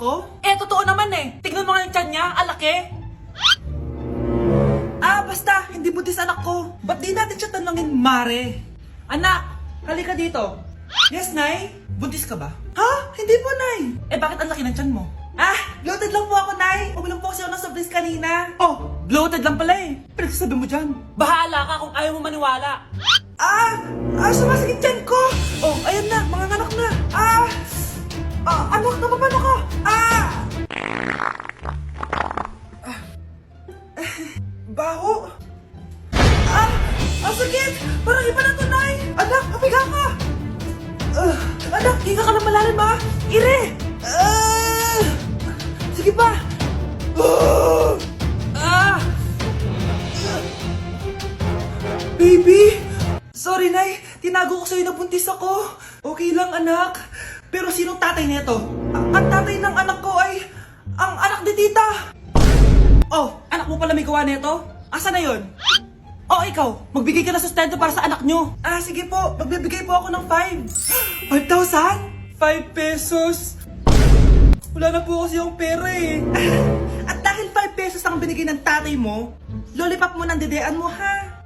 ko? Eh, totoo naman eh. Tignan mo nga yung tiyan niya, alaki. Basta, hindi buntis anak ko. Ba't di natin siya tanungin, Mare? Anak, halika dito. Yes, Nay? Buntis ka ba? Ha? Hindi po, Nay. Eh, bakit ang laki ng tiyan mo? Bloated lang po ako, Nay. Uminom po kasi ako ng soft kanina. Oh, bloated lang pala eh. Pinagsasabi mo dyan. Bahala ka kung ayaw mo maniwala. Sumasakit tiyan ko. Oh, ayan na, mga anak na. Anak, napapano ka? Baho. Ang sakit. Parang iba na to, Nay. Anak, papiga ka. Anak, higa ka na malalim, ha? Ire. Sige pa. Baby. Sorry, Nay. Tinago ko sa'yo na buntis ako. Okay lang, anak. Pero sinong tatay nito? Ang tatay ng anak ko ay ang anak ni tita. Oh, anak mo pala may gawa nito? Asa na yun? Oh, ikaw, magbigay ka ng sustento para sa anak nyo. Sige po, magbibigay po ako ng 5. 5,000? 5 pesos? Wala na po kasi yung pera eh. At dahil 5 pesos ang binigay ng tatay mo, lollipop mo ng dedean mo, ha?